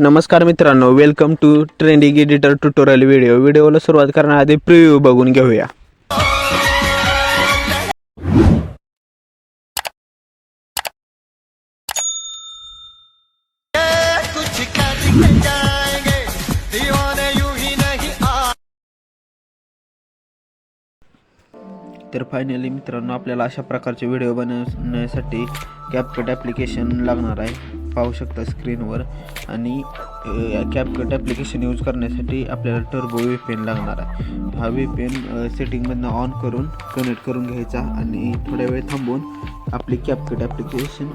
नमस्कार मित्रांनो, welcome to trending editor tutorial व्हिडिओला सुरुवात करण्याआधी प्रिव्ह्यू बघून घेऊया. तर फायनली मित्रांनो, आपल्याला अशा प्रकारचे व्हिडिओ बनवण्यासाठी कॅपकट ॲप्लिकेशन लागणार आहे. पाहू शकता स्क्रीनवर. आणि कॅपकट ॲप्लिकेशन यूज करण्यासाठी आपल्याला टर्बो VPN लागणार आहे. हा VPN सेटिंगमधनं ऑन करून कनेक्ट करून घ्यायचा आणि थोड्या वेळ थांबून आपली कॅपकट ॲप्लिकेशन.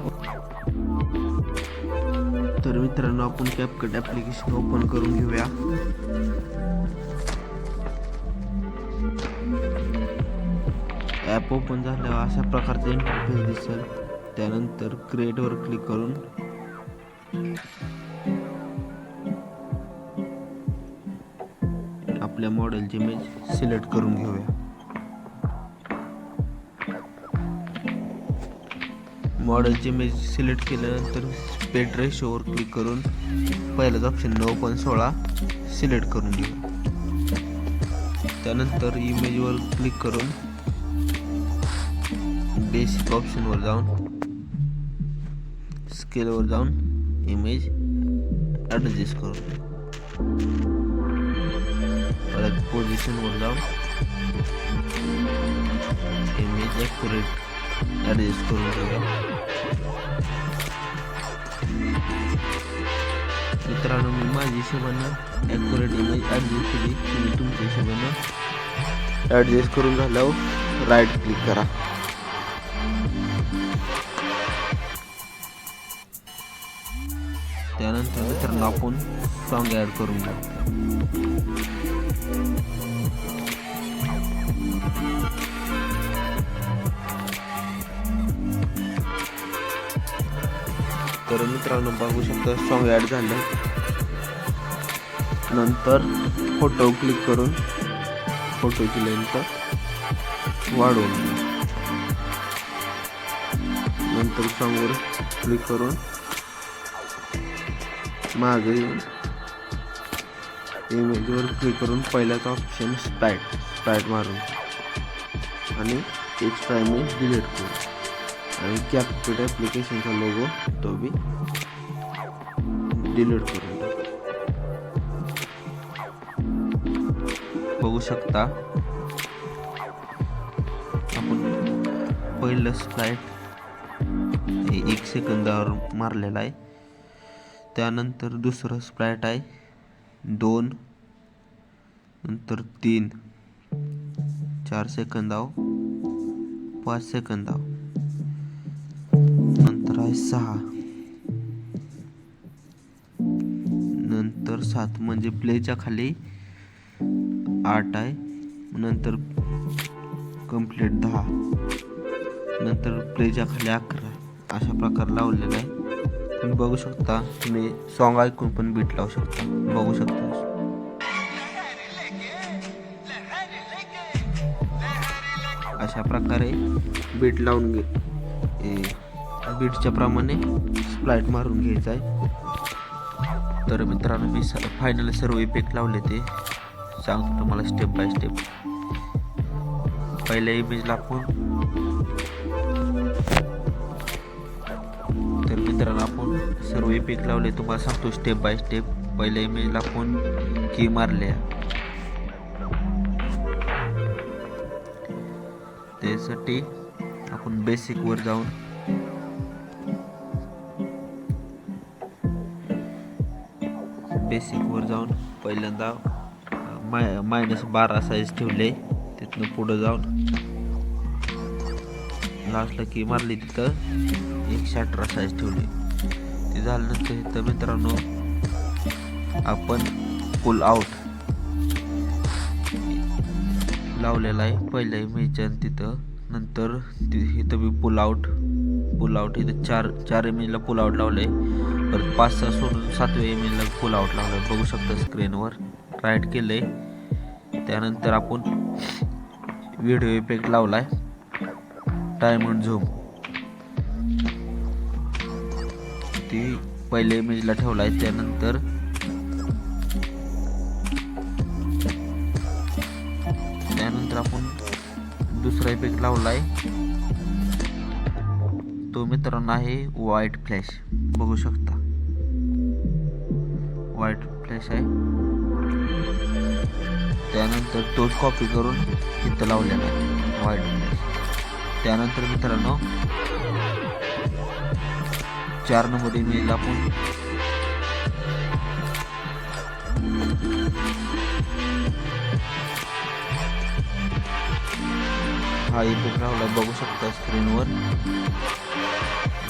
तर मित्रांनो, आपण कॅपकट ॲप्लिकेशन ओपन करून घेऊया. ॲप ओपन झाल्यावर अशा प्रकारचा इंटरफेस दिसेल. त्यानंतर क्रिएटवर क्लिक करून आपल्या मॉडेलची इमेज सिलेक्ट करून घेऊया. मॉडेलची इमेज सिलेक्ट केल्यानंतर स्पीड रेशोवर क्लिक करून पहिलाच ऑप्शन 9.16 सिलेक्ट करून घेऊ. त्यानंतर इमेजवर क्लिक करून बेसिक ऑप्शनवर जाऊन स्केलवर जाऊन इमेज ॲडजस्ट करून परत पोझिशनवर जाऊन इमेज ॲक्युरेट ॲडजस्ट करून घेऊया. मित्रांनो, मी माझ्या हिशोबानं ॲक्युरेट इमेज ॲडजस्ट केली. तुम्ही तुमच्या हिशोबानं ॲडजस्ट करून झाल्यावर राईट क्लिक करा. त्यानंतर मित्रांनो, आपण सॉन्ग ॲड करून घेऊ. तर मित्रांनो, बघू शकता सॉन्ग ॲड झालं. नंतर फोटो क्लिक करून फोटोची लेंथ वाढवून घेऊ. नंतर सॉन्गवर क्लिक करून मागे येऊन इमेजवर क्लिक करून पहिल्याचा ऑप्शन स्प्राईट मारून आणि एक्स्ट्रा इमेज डिलीट करू आणि कॅपकट ॲप्लिकेशनचा लोगो तो बी डिलीट करून टाकू. बघू शकता आपण पहिलं स्प्राईट 1 सेकंदावर मारलेला आहे. त्यानंतर दुसरं स्प्राईट आहे 2, नंतर 3, 4 सेकंदाव, 5 सेकंदाव, नंतर आहे 6, नंतर 7 म्हणजे प्लेच्या खाली 8 आहे. नंतर कंप्लीट 10, नंतर प्लेच्या खाली 11. अशा प्रकार लावलेला आहे. तुम्ही बघू शकता. तुम्ही सॉन्ग ऐकून पण बीट लावू शकता. बघू शकता अशा प्रकारे बीट लावून बीटच्या प्रमाणे स्प्लाइट मारून घ्यायचं आहे. तर मित्रांनो, मी फायनल सर्व इफेक्ट लावले ते सांगतो तुम्हाला स्टेप बाय स्टेप. पहिल्या इमेजला आपण आपण सर्व इफेक्ट लावले तुम्हाला सांगतो स्टेप बाय स्टेप. पहिल्या इमेजला आपण की मारल्या. त्यासाठी आपण बेसिकवर जाऊन पहिल्यांदा -12 साईज ठेवले. तिथनं पुढं जाऊन लास्टला की मारली, तिथं 118 साईज ठेवली. ते झाल्यानंतर इथं मित्रांनो आपण पुल आउट लावलेला आहे पहिल्या इमेजच्या. तिथं नंतर इथं मी पुल आउट इथं 4 इमेजला पुल आउट लावले. परत 5-6 सोडून 7व्या इमेजला पुल आउट लावलं. बघू शकता स्क्रीनवर. राईट केलंय. त्यानंतर आपण व्हिडिओ इफेक्ट लावलाय टाइम अँड झूम. ती पहिल्या इमेजला ठेवला आहे. त्यानंतर आपण दुसरा इफेक्ट लावला आहे. तो मित्रांनो आहे व्हाईट फ्लॅश. बघू शकता व्हाईट फ्लॅश आहे. त्यानंतर तोच कॉपी करून इथं लावलेला आहे व्हाईट फ्लॅश. त्यानंतर मित्रांनो 4 नंबर इमेजला आपण हा इफेक्ट लावला. बघू शकता स्क्रीनवर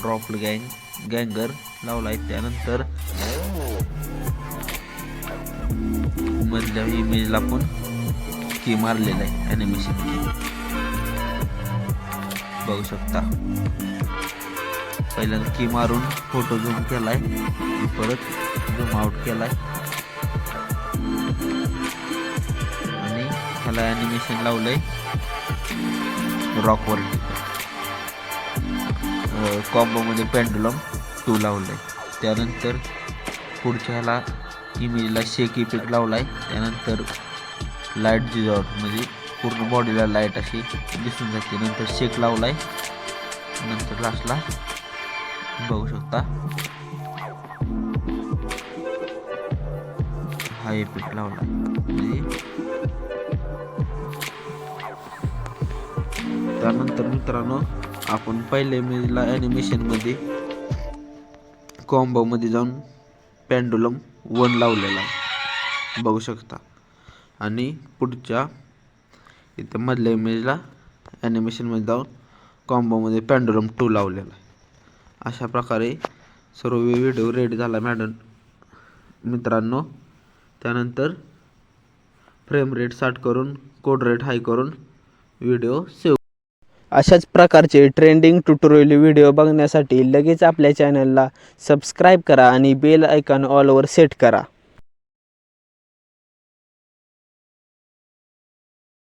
ड्रॉप गँगर लावला आहे. त्यानंतर मधल्या इमेजला आपण की मारलेला आहे ॲनिमेशन की. बघू शकता पहिल्यांदा की मारून फोटो झूम केलाय, परत झूम आउट केलाय आणि ह्याला ॲनिमेशन लावलंय रॉकवर. कॉम्बोमध्ये पेंडुलम 2 लावलंय. त्यानंतर पुढच्या ह्याला इमेजला शेक इफेक्ट लावलाय. त्यानंतर लाईट जिजॉट म्हणजे पूर्ण बॉडीला लाईट अशी दिसून जाते. नंतर शेक लावलाय. नंतर लास्टला बघू शकता हा इफेक्ट लावलाय. म्हणजे त्यानंतर मित्रांनो आपण पहिल्या इमेजला ॲनिमेशनमध्ये कॉम्बोमध्ये जाऊन पेंडुलम 1 लावलेला आहे. बघू शकता. आणि पुढच्या इथं मधल्या इमेजला ॲनिमेशनमध्ये जाऊन कॉम्बोमध्ये पेंडुलम 2 लावलेला आहे. अशा प्रकारे सर्व व्हिडिओ रेडी झाला मित्रांनो. त्यानंतर फ्रेम रेट 60 करून कोड रेट हाय करून व्हिडिओ सेव्ह. अशाच प्रकारचे ट्रेंडिंग ट्युटोरियल व्हिडिओ बघण्यासाठी लगेच आपल्या चॅनलला सबस्क्राईब करा आणि बेल आयकॉन ऑलवर सेट करा.